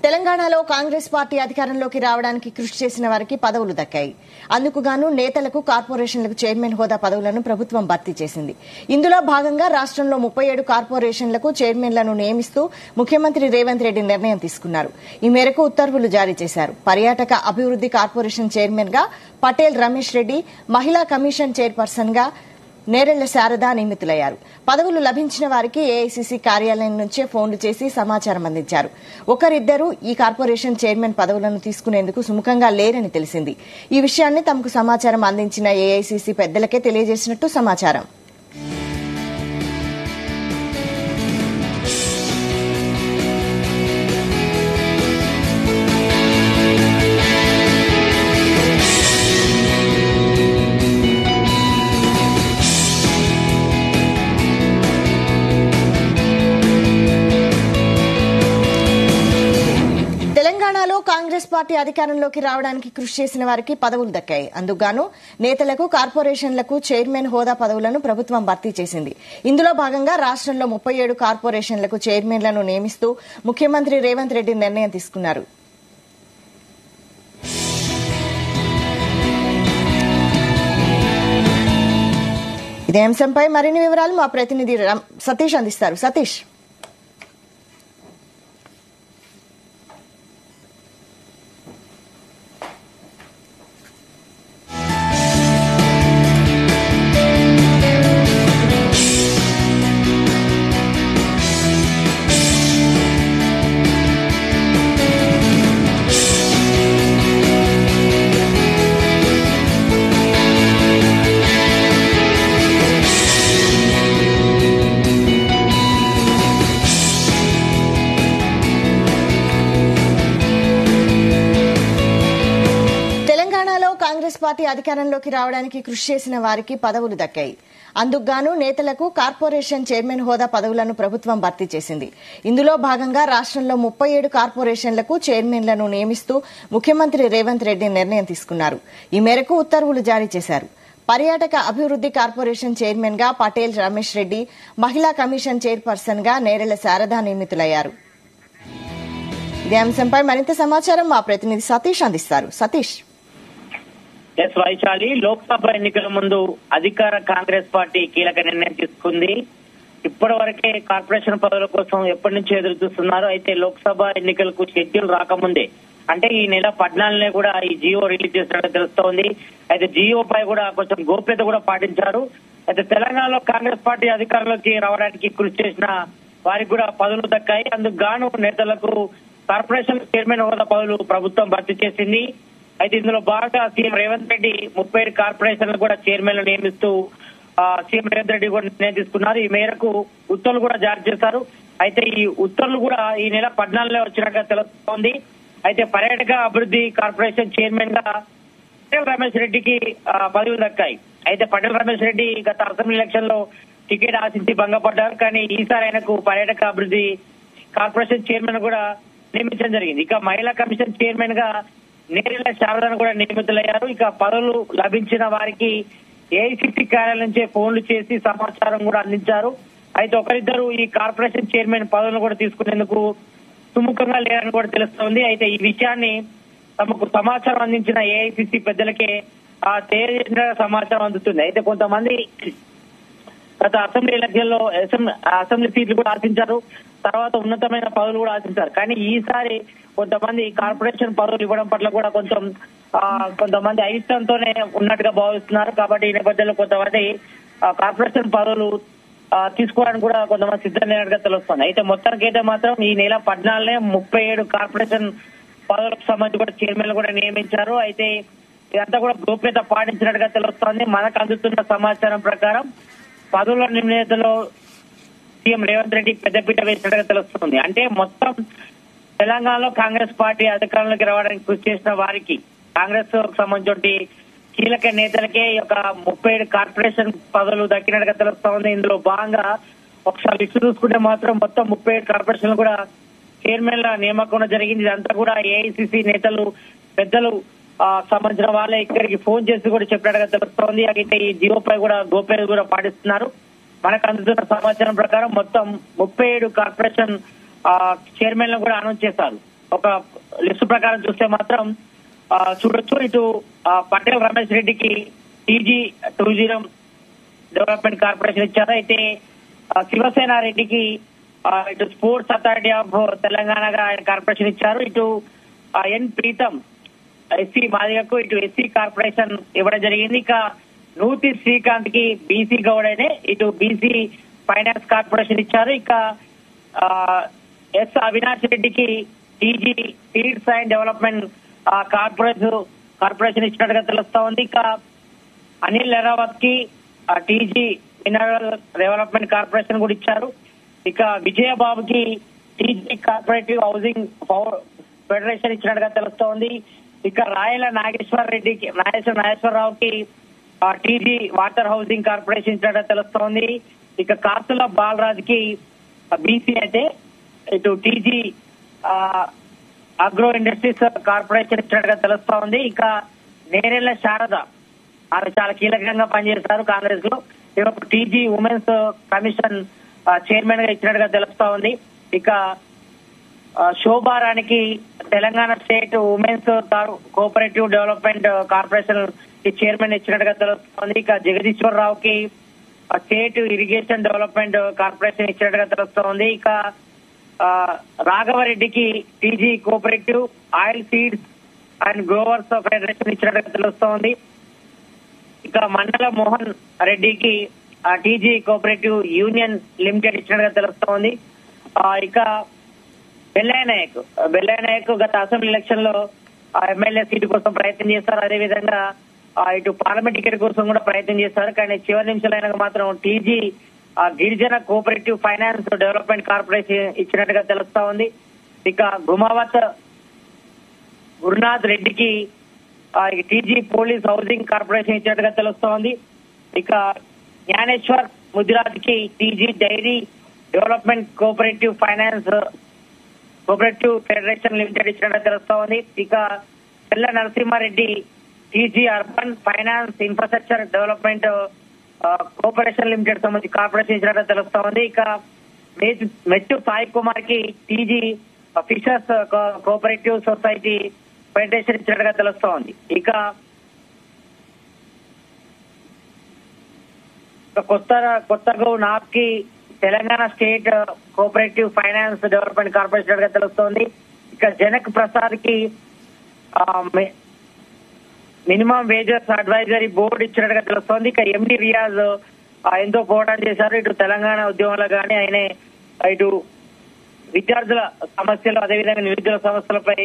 తెలంగాణలో కాంగ్రెస్ పార్టీ అధికారంలోకి రావడానికి కృషి చేసిన వారికి పదవులు దక్కాయి. అందుకుగాను నేతలకు, కార్పొరేషన్లకు చైర్మన్ హోదా పదవులను ప్రభుత్వం భర్తీ చేసింది. ఇందులో భాగంగా రాష్ట్రంలో 37 కార్పొరేషన్లకు చైర్మన్లను నియమిస్తూ ముఖ్యమంత్రి రేవంత్ రెడ్డి నిర్ణయం తీసుకున్నారు. ఈ మేరకు ఉత్తర్వులు జారీ చేశారు. పర్యాటక అభివృద్ది కార్పొరేషన్ చైర్మన్ గా పటేల్ రమేష్ రెడ్డి, మహిళా కమిషన్ చైర్పర్సన్ గా నేరెళ్ల శారద నియమితులయ్యారు. పదవులు లభించిన వారికి ఏఐసీసీ కార్యాలయం నుంచే ఫోన్లు చేసి సమాచారం అందించారు. ఒకరిద్దరు ఈ కార్పొరేషన్ చైర్మన్ పదవులను తీసుకునేందుకు సుముఖంగా లేరని తెలిసింది. ఈ విషయాన్ని తమకు సమాచారం అందించిన ఏఐసీసీ పెద్దలకే తెలియజేసినట్టు సమాచారం. తెలంగాణలో కాంగ్రెస్ పార్టీ అధికారంలోకి రావడానికి కృషి చేసిన వారికి పదవులు దక్కాయి. అందుకుగాను నేతలకు, కార్పొరేషన్లకు చైర్మన్ హోదా పదవులను ప్రభుత్వం భర్తీ చేసింది. ఇందులో భాగంగా రాష్ట్రంలో 37 కార్పొరేషన్లకు చైర్మన్లను నియమిస్తూ ముఖ్యమంత్రి రేవంత్ రెడ్డి నిర్ణయం తీసుకున్నారు. ఇదే అంశంపై మరిన్ని వివరాలు మా ప్రతినిధి సతీష్ అందిస్తారు. సతీష్, కాంగ్రెస్ పార్టీ అధికారంలోకి రావడానికి కృషి చేసిన వారికి పదవులు దక్కాయి. అందుకుగాను నేతలకు, కార్పొరేషన్ చైర్మన్ హోదా పదవులను ప్రభుత్వం భర్తీ చేసింది. ఇందులో భాగంగా రాష్ట్రంలో 37 కార్పొరేషన్లకు చైర్మన్లను నియమిస్తూ ముఖ్యమంత్రి రేవంత్ రెడ్డి నిర్ణయం తీసుకున్నారు. ఈ మేరకు ఉత్తర్వులు జారీ చేశారు. పర్యాటక అభివృద్ది కార్పొరేషన్ చైర్మన్ గా పటేల్ రమేష్ రెడ్డి, మహిళా కమిషన్ చైర్పర్సన్ గా నేరెళ్ల శారద నియమితులయ్యారు. ఇదే అంశంపై మరింత సమాచారం మా ప్రతినిధి సతీష్ అందిస్తారు. సతీష్, వైశాలి, లోక్సభ ఎన్నికల ముందు అధికార కాంగ్రెస్ పార్టీ కీలక నిర్ణయం తీసుకుంది. ఇప్పటి వరకే కార్పొరేషన్ పదవుల కోసం ఎప్పటి నుంచో ఎదురు చూస్తున్నారు. అయితే లోక్సభ ఎన్నికలకు షెడ్యూల్ రాకముందే, అంటే ఈ నెల 14 కూడా ఈ జియో రిలీజ్ చేసినట్టు తెలుస్తోంది. అయితే జియో పై కూడా కొంచెం గోప్యత కూడా పాటించారు. అయితే తెలంగాణలో కాంగ్రెస్ పార్టీ అధికారంలోకి రావడానికి కృషి చేసిన వారికి కూడా పదవులు దక్కాయి. అందుకు గాను నేతలకు, కార్పొరేషన్ చైర్మన్ హోదా పదవులు ప్రభుత్వం భర్తీ చేసింది. అయితే ఇందులో బాగా సీఎం రేవంత్ రెడ్డి 37 కార్పొరేషన్లు కూడా చైర్మన్లు నియమిస్తూ సీఎం రేవంత్ రెడ్డి కూడా నిర్ణయం తీసుకున్నారు. ఈ మేరకు ఉత్తర్వులు కూడా జారీ చేశారు. అయితే ఈ ఉత్తర్వులు కూడా ఈ నెల 14 వచ్చినట్టుగా తెలుస్తోంది. అయితే పర్యాటక అభివృద్ధి కార్పొరేషన్ చైర్మన్ గా పటేల్ రమేష్ రెడ్డికి పదవులు దక్కాయి. అయితే పటేల్ రమేష్ రెడ్డి గత అసెంబ్లీ ఎలక్షన్ లో టికెట్ ఆశించి భంగపడ్డారు. కానీ ఈసారి ఆయనకు పర్యాటక అభివృద్ధి కార్పొరేషన్ చైర్మన్ కూడా నియమించడం జరిగింది. ఇక మహిళా కమిషన్ చైర్మన్ గా నేరెళ్ల శారదను కూడా నియమితులయ్యారు. ఇక పదవులు లభించిన వారికి ఏఐసీసీ కార్యాలయం నుంచే ఫోన్లు చేసి సమాచారం కూడా అందించారు. అయితే ఒకరిద్దరు ఈ కార్పొరేషన్ చైర్మన్ పదవులను కూడా తీసుకునేందుకు సుముఖంగా లేరని కూడా తెలుస్తోంది. అయితే ఈ విషయాన్ని తమకు సమాచారం అందించిన ఏఐసీసీ పెద్దలకే తెలియజేసిన సమాచారం అందుతుంది. అయితే కొంతమంది గత అసెంబ్లీ ఎలక్షన్ లో అసెంబ్లీ సీట్లు కూడా ఆశించారు, తర్వాత ఉన్నతమైన పదవులు కూడా ఆశించారు. కానీ ఈసారి కొంతమంది కార్పొరేషన్ పదవులు ఇవ్వడం పట్ల కూడా కొంతమంది అయిష్టంతోనే ఉన్నట్టుగా భావిస్తున్నారు. కాబట్టి ఈ నేపథ్యంలో కొంతమంది కార్పొరేషన్ పదవులు తీసుకోవడానికి కూడా కొంతమంది సిద్ధమైనట్టుగా తెలుస్తుంది. అయితే మొత్తానికైతే మాత్రం ఈ నెల 14 37 కార్పొరేషన్ పదవులకు సంబంధించి కూడా చైర్మన్లు కూడా నియమించారు. అయితే ఇదంతా కూడా గోప్యత పాటించినట్టుగా తెలుస్తోంది. మనకు అందుతున్న సమాచారం ప్రకారం పదవుల నిర్ణయంలో సీఎం రేవంత్ రెడ్డి పెద్దపీట వేసినట్టుగా తెలుస్తుంది. అంటే మొత్తం తెలంగాణలో కాంగ్రెస్ పార్టీ అధికారంలోకి రావడానికి కృషి చేసిన వారికి, కాంగ్రెస్ సంబంధించి కీలక నేతలకే ఒక 37 కార్పొరేషన్ పదవులు దక్కినట్టుగా తెలుస్తోంది. ఇందులో భాగంగా ఒకసారి లిస్టు చూసుకుంటే మాత్రం మొత్తం 37 కార్పొరేషన్లు కూడా చైర్మన్ల నియామకం జరిగింది. ఇదంతా కూడా ఏఐసీసీ నేతలు, పెద్దలు సంబంధించిన వాళ్ళే ఇక్కడికి ఫోన్ చేసి కూడా చెప్పినట్టుగా తెలుస్తోంది. అయితే ఈ జియో పై కూడా గోప్యత కూడా పాటిస్తున్నారు. మనకు అందుతున్న సమాచారం ప్రకారం మొత్తం 37 కార్పొరేషన్ చైర్మన్లను కూడా అనౌన్స్ చేశారు. ఒక లిస్టు ప్రకారం చూస్తే మాత్రం చూడొచ్చు. ఇటు పటేల్ రమేష్ రెడ్డికి టీజీ టూరిజం డెవలప్మెంట్ కార్పొరేషన్ ఇచ్చారు. అయితే శివసేన రెడ్డికి ఇటు స్పోర్ట్స్ అథారిటీ ఆఫ్ తెలంగాణగా ఆయన కార్పొరేషన్ ఇచ్చారు. ఇటు ఎన్ ప్రీతం ఎస్సీ మాదిగకు ఇటు ఎస్సీ కార్పొరేషన్ ఇవ్వడం జరిగింది. ఇక నూతి శ్రీకాంత్ కి బీసీ గౌడనే ఇటు బీసీ ఫైనాన్స్ కార్పొరేషన్ ఇచ్చారు. ఇక ఎస్ అవినాష్ రెడ్డికి TG seeds and development corporation ఇచ్చినట్టుగా తెలుస్తా ఉంది. ఇక అనిల్ లెరావత్ కి టీజీ మినరల్ డెవలప్మెంట్ కార్పొరేషన్ కూడా ఇచ్చారు. ఇక విజయబాబుకి టీజీ కార్పొరేటివ్ హౌసింగ్ ఫెడరేషన్ ఇచ్చినట్టుగా తెలుస్తోంది. ఇక రాయల నాగేశ్వరరావుకి టీజీ వాటర్ హౌసింగ్ కార్పొరేషన్ ఇచ్చినట్టుగా తెలుస్తోంది. ఇక కాసుల బాలరాజ్ కి బీసీ అయితే ఇటు టీజీ అగ్రో ఇండస్ట్రీస్ కార్పొరేషన్ ఇచ్చినట్టుగా తెలుస్తా ఉంది. ఇక నేరెళ్ల శారద ఆమె చాలా కీలకంగా పనిచేశారు కాంగ్రెస్ లో. ఇప్పుడు టీజీ ఉమెన్స్ కమిషన్ చైర్మన్ గా ఇచ్చినట్టుగా తెలుస్తా ఉంది. ఇక శోభారానికి Telangana state women's cooperative development corporation chairman ఇచ్చినట్టుగా తెలుస్తోంది. ఇక జగదీశ్వరరావుకి స్టేట్ ఇరిగేషన్ డెవలప్మెంట్ కార్పొరేషన్ ఇచ్చినట్టుగా తెలుస్తోంది. ఇక రాఘవరెడ్డికి TG cooperative oil seeds and growers federation ఇచ్చినట్టుగా తెలుస్తోంది. ఇక మండల మోహన్ రెడ్డికి టీజీ కోఆపరేటివ్ యూనియన్ లిమిటెడ్ ఇచ్చినట్టుగా తెలుస్తోంది. ఇక బెల్లయ్య నాయక్ గత అసెంబ్లీ ఎలక్షన్ లో ఎమ్మెల్యే సీటు కోసం ప్రయత్నం చేస్తారు. అదేవిధంగా ఇటు పార్లమెంట్ టికెట్ కోసం కూడా ప్రయత్నం చేస్తారు. కానీ చివరి నిమిషాలైనా మాత్రం టీజీ గిరిజన కోఆపరేటివ్ ఫైనాన్స్ డెవలప్మెంట్ కార్పొరేషన్ ఇచ్చినట్టుగా తెలుస్తా ఉంది. ఇక గుమావత్ గురునాథ్ రెడ్డికి టీజీ పోలీస్ హౌసింగ్ కార్పొరేషన్ ఇచ్చినట్టుగా తెలుస్తా ఉంది. ఇక జ్ఞానేశ్వర్ ముదిరాజ్ కి TG dairy development cooperative finance cooperative federation limited ఇచ్చినట్టుగా తెలుస్తా ఉంది. ఇక Chella Narasimha Reddy TG urban finance infrastructure development cooperation limited సంబంధించి కార్పొరేషన్ ఇచ్చినట్టుగా తెలుస్తా ఉంది. ఇక మెట్టు సాయి కుమార్ కి TG fishers cooperative society federation ఇచ్చినట్టుగా తెలుస్తా ఉంది. ఇక కొత్తగౌ నాగ్ కి Telangana state cooperative finance development corporation గా తెలుస్తోంది. ఇక జనక్ ప్రసాద్ కి మినిమం వేజెస్ అడ్వైజరీ బోర్డు ఇచ్చినట్టుగా తెలుస్తోంది. ఇక ఎండి రియాజ్ ఎంతో పోరాటం చేశారు ఇటు తెలంగాణ ఉద్యమంలో కానీ ఆయన ఇటు విద్యార్థుల సమస్యలు అదేవిధంగా నిరుద్యోగ సమస్యలపై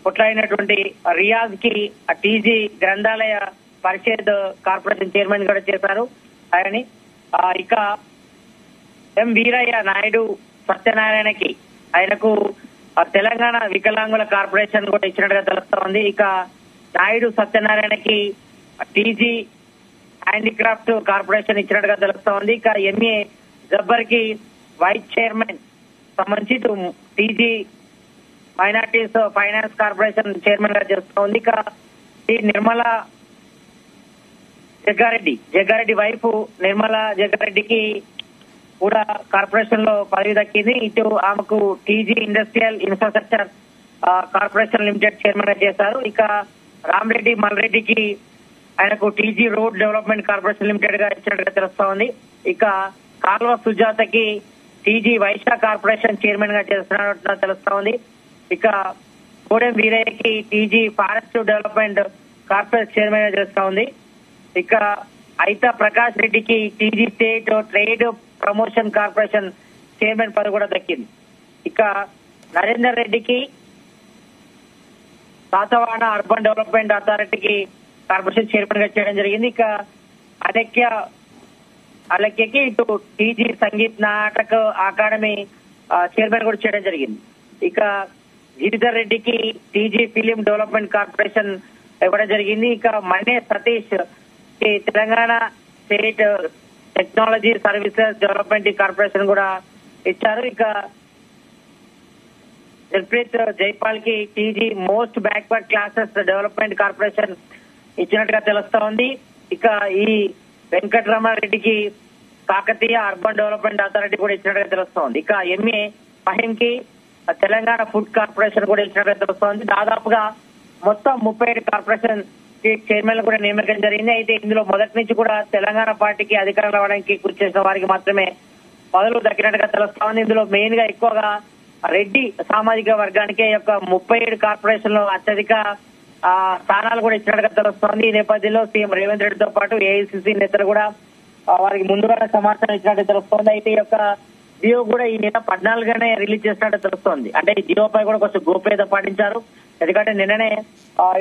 కొట్లాడినటువంటి రియాజ్ కి టీజీ గ్రంథాలయ పరిషత్ కార్పొరేషన్ చైర్మన్ కూడా చేశారు ఆయనని. ఇక ఎం వీరయ్య నాయుడు సత్యనారాయణకి ఆయనకు తెలంగాణ వికలాంగుల కార్పొరేషన్ కూడా ఇచ్చినట్టుగా తెలుస్తా ఉంది. ఇక నాయుడు సత్యనారాయణకి టీజీ హ్యాండీక్రాఫ్ట్ కార్పొరేషన్ ఇచ్చినట్టుగా తెలుస్తా ఉంది. ఇక ఎంఏ జబ్బర్ కి వైస్ చైర్మన్ సంబంధించి TG minorities finance corporation chairman గా చేస్తా ఉంది. ఇక నిర్మల జగ్గారెడ్డి వైఫ్ నిర్మల జగ్గారెడ్డికి కూడా కార్పొరేషన్ లో పదవి దక్కింది. ఇటు ఆమెకు TG industrial infrastructure corporation limited chairman గా చేశారు. ఇక రామరెడ్డి మల్రెడ్డికి ఆయనకు TG road development corporation limited గా ఇచ్చినట్టుగా తెలుస్తా ఉంది. ఇక కాల్వ సుజాతకి టీజీ వైశ్య కార్పొరేషన్ చైర్మన్ గా చేస్తున్నట్టుగా తెలుస్తా ఉంది. ఇక కోడెం వీరయ్యకి TG forest development corporation chairman గా చేస్తా ఉంది. ఇక అయితా ప్రకాష్ రెడ్డికి TG state trade promotion corporation chairman పదవి కూడా దక్కింది. ఇక నరేందర్ రెడ్డికి సాతవాడ అర్బన్ డెవలప్మెంట్ అథారిటీకి కార్పొరేషన్ చైర్మన్ గా చేయడం జరిగింది. ఇక అలక్యకి ఇటు టీజీ సంగీత్ నాటక అకాడమీ చైర్మన్ కూడా చేయడం జరిగింది. ఇక గిరిధర్ రెడ్డికి టీజీ ఫిలిం డెవలప్మెంట్ కార్పొరేషన్ ఇవ్వడం జరిగింది. ఇక మన్నే సతీష్ కి Telangana state technology services development corporation కూడా ఇచ్చారు. ఇక జల్ప్రీత్ జైపాల్ కి TG most backward classes development corporation ఇచ్చినట్టుగా తెలుస్తా ఉంది. ఇక ఈ వెంకటరమారెడ్డికి కాకతీయ అర్బన్ డెవలప్మెంట్ అథారిటీ కూడా ఇచ్చినట్టుగా తెలుస్తా ఉంది. ఇక ఎంఏ ఫహీం కి తెలంగాణ ఫుడ్ కార్పొరేషన్ కూడా ఇచ్చినట్టు తెలుస్తోంది. దాదాపుగా మొత్తం 37 కార్పొరేషన్ చైర్మన్లు కూడా నియమించడం జరిగింది. అయితే ఇందులో మొదటి నుంచి కూడా తెలంగాణ పార్టీకి అధికారం రావడానికి కృషి చేసిన వారికి మాత్రమే పదవులు దక్కినట్టుగా తెలుస్తా ఉంది. ఇందులో మెయిన్ గా ఎక్కువగా రెడ్డి సామాజిక వర్గానికే యొక్క 37 కార్పొరేషన్లు అత్యధిక స్థానాలు కూడా ఇచ్చినట్టుగా తెలుస్తోంది. ఈ నేపథ్యంలో సీఎం రేవంత్ రెడ్డితో పాటు ఏఐసిసి నేతలు కూడా వారికి ముందుగానే సమాచారం ఇచ్చినట్టు తెలుస్తోంది. అయితే ఈ యొక్క జియో కూడా ఈ నెల 14గానే రిలీజ్ చేసినట్టు తెలుస్తోంది. అంటే ఈ జియోపై కూడా కొంచెం గోప్యత పాటించారు. ఎందుకంటే నిన్ననే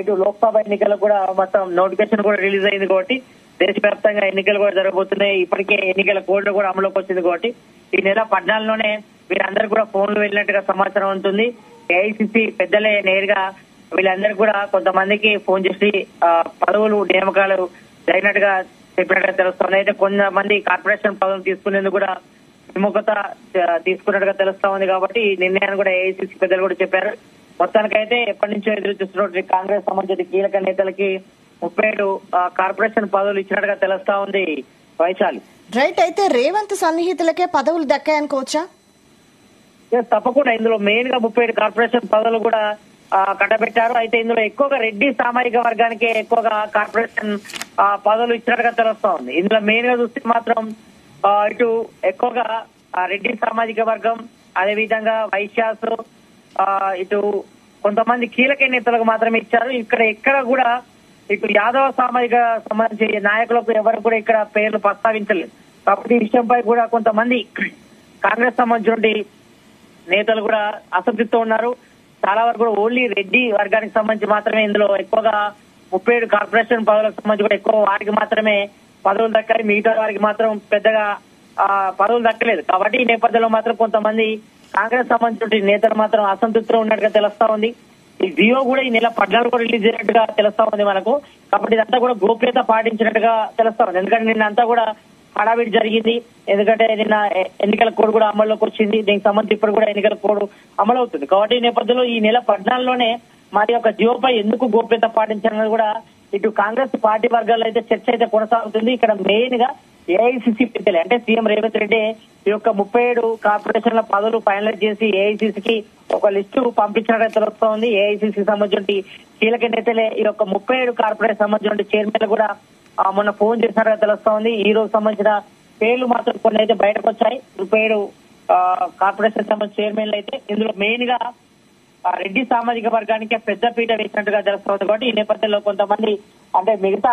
ఇటు లోక్సభ ఎన్నికలకు కూడా మొత్తం నోటిఫికేషన్ కూడా రిలీజ్ అయింది కాబట్టి దేశవ్యాప్తంగా ఎన్నికలు కూడా జరగబోతున్నాయి. ఇప్పటికే ఎన్నికల కోడ్ కూడా అమలుకి వచ్చింది కాబట్టి ఈ నెల 14లోనే వీరందరూ కూడా ఫోన్లు వెళ్ళినట్టుగా సమాచారం ఉంటుంది. ఏఐసిసి పెద్దలే నేరుగా వీళ్ళందరూ కూడా కొంతమందికి ఫోన్ చేసి పదవులు నియామకాలు జరిగినట్టుగా చెప్పినట్టుగా తెలుస్తోంది. అయితే కొంతమంది కార్పొరేషన్ పదవులు తీసుకునేందుకు కూడా విముఖత తీసుకున్నట్టుగా తెలుస్తా ఉంది. కాబట్టి ఈ నిర్ణయాన్ని కూడా ఏఐసిసి పెద్దలు కూడా చెప్పారు. మొత్తానికైతే ఎప్పటి నుంచో ఎదురు చూస్తున్నట్టు కాంగ్రెస్ సంబంధించిన కీలక నేతలకి 37 కార్పొరేషన్ పదవులు ఇచ్చినట్టుగా తెలుస్తా ఉంది. వైశాలి రైట్. అయితే రేవంత్ సన్నిహితులకే పదవులు దక్కాయనుకోవచ్చా? తప్పకుండా ఇందులో మెయిన్ గా 37 కార్పొరేషన్ పదవులు కూడా కట్టబెట్టారు. అయితే ఇందులో ఎక్కువగా రెడ్డి సామాజిక వర్గానికి ఎక్కువగా కార్పొరేషన్ పదవులు ఇచ్చినట్టుగా తెలుస్తా ఉంది. ఇందులో మెయిన్ గా చూస్తే మాత్రం ఇటు ఎక్కువగా రెడ్డి సామాజిక వర్గం, అదే విధంగా వైశ్యాసు, ఇటు కొంతమంది కీలక నేతలకు మాత్రమే ఇచ్చారు. ఎక్కడ కూడా ఇటు యాదవ సామాజిక సంబంధించి నాయకులకు ఎవరు కూడా ఇక్కడ పేర్లు ప్రస్తావించలేదు. కాబట్టి ఈ విషయంపై కూడా కొంతమంది కాంగ్రెస్ సంబంధించిన నేతలు కూడా అసంతృప్తితో ఉన్నారు. చాలా వరకు కూడా ఓన్లీ రెడ్డి వర్గానికి సంబంధించి మాత్రమే ఇందులో ఎక్కువగా 37 కార్పొరేషన్ పదవులకు సంబంధించి కూడా ఎక్కువ వారికి మాత్రమే పదవులు దక్కాయి. మిగతా వారికి మాత్రం పెద్దగా పదవులు దక్కలేదు. కాబట్టి ఈ నేపథ్యంలో మాత్రం కొంతమంది కాంగ్రెస్ సంబంధించిన నేతలు మాత్రం అసంతృప్తితో ఉన్నట్టుగా తెలుస్తా ఉంది. ఈ జియో కూడా ఈ నెల 14 రిలీజ్ అయినట్టుగా తెలుస్తా ఉంది మనకు. కాబట్టి ఇదంతా కూడా గోప్యత పాటించినట్టుగా తెలుస్తా ఉంది. ఎందుకంటే నిన్న అంతా కూడా హడావిడి జరిగింది. ఎందుకంటే నిన్న ఎన్నికల కోడ్ కూడా అమల్లోకి వచ్చింది. దీనికి సంబంధించి ఇప్పుడు కూడా ఎన్నికల కోడ్ అమలు అవుతుంది. కాబట్టి ఈ నేపథ్యంలో ఈ నెల 14లోనే మరి యొక్క జియోపై ఎందుకు గోప్యత పాటించాలని కూడా ఇటు కాంగ్రెస్ పార్టీ వర్గాల్లో అయితే చర్చ అయితే కొనసాగుతుంది. ఇక్కడ మెయిన్ గా ఏఐసిసి పెద్దలే అంటే సీఎం రేవంత్ రెడ్డి ఈ యొక్క 37 కార్పొరేషన్ల పదవులు ఫైనలైజ్ చేసి ఏఐసిసికి ఒక లిస్టు పంపించినట్టు తెలుస్తోంది. ఏఐసిసి సంబంధించి కీలక నేతలే ఈ యొక్క 37 కార్పొరేషన్ సంబంధించిన చైర్మన్లు కూడా మొన్న ఫోన్ చేసినట్టుగా తెలుస్తోంది. ఈ రోజు సంబంధించిన పేర్లు మాత్రం కొన్ని అయితే బయటకు వచ్చాయి. 37 కార్పొరేషన్ సంబంధించిన చైర్మన్లు అయితే ఇందులో మెయిన్ గా రెడ్డి సామాజిక వర్గానికి పెద్ద పీట వేసినట్టుగా తెలుస్తోంది. కాబట్టి ఈ నేపథ్యంలో కొంతమంది అంటే మిగతా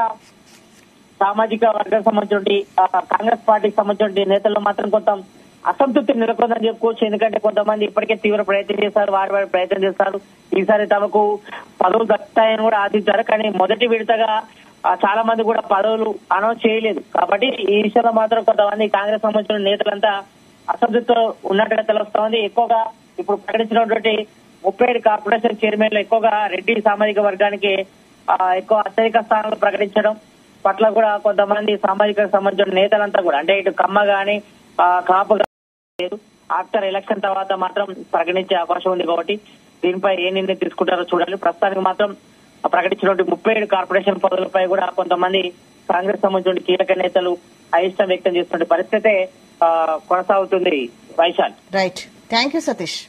సామాజిక వర్గానికి సంబంధించిన కాంగ్రెస్ పార్టీకి సంబంధించిన నేతల్లో మాత్రం కొంత అసంతృప్తి నెలకొందని చెప్పుకోవచ్చు. ఎందుకంటే కొంతమంది ఇప్పటికే తీవ్ర ప్రయత్నం చేశారు, వారి ప్రయత్నం చేస్తారు. ఈసారి తమకు పదవులు దక్కుతాయని కూడా ఆశించారు. కానీ మొదటి విడతగా చాలా మంది కూడా పదవులు అనౌన్స్ చేయలేదు. కాబట్టి ఈ విషయంలో మాత్రం కొంతమంది కాంగ్రెస్ సంబంధించిన నేతలంతా అసంతృప్తితో ఉన్నట్టుగా తెలుస్తోంది. ఎక్కువగా ఇప్పుడు ప్రకటించినటువంటి 37 కార్పొరేషన్ చైర్మన్లు ఎక్కువగా రెడ్డి సామాజిక వర్గానికి ఎక్కువ అత్యధిక స్థానాలు ప్రకటించడం పట్ల కూడా కొంతమంది సామాజిక సంబంధించిన నేతలంతా కూడా అంటే ఇటు కమ్మ గాని కాపు లేదు. ఆఫ్టర్ ఎలక్షన్ తర్వాత మాత్రం ప్రకటించే అవకాశం ఉంది. కాబట్టి దీనిపై ఏ నిర్ణయం తీసుకుంటారో చూడాలి. ప్రస్తుతానికి మాత్రం ప్రకటించినటువంటి 37 కార్పొరేషన్ పదవులపై కూడా కొంతమంది కాంగ్రెస్ సంబంధించిన కీలక నేతలు అయిష్టం వ్యక్తం చేస్తున్న పరిస్థితి కొనసాగుతుంది. Vaishal right. Thank you Satish.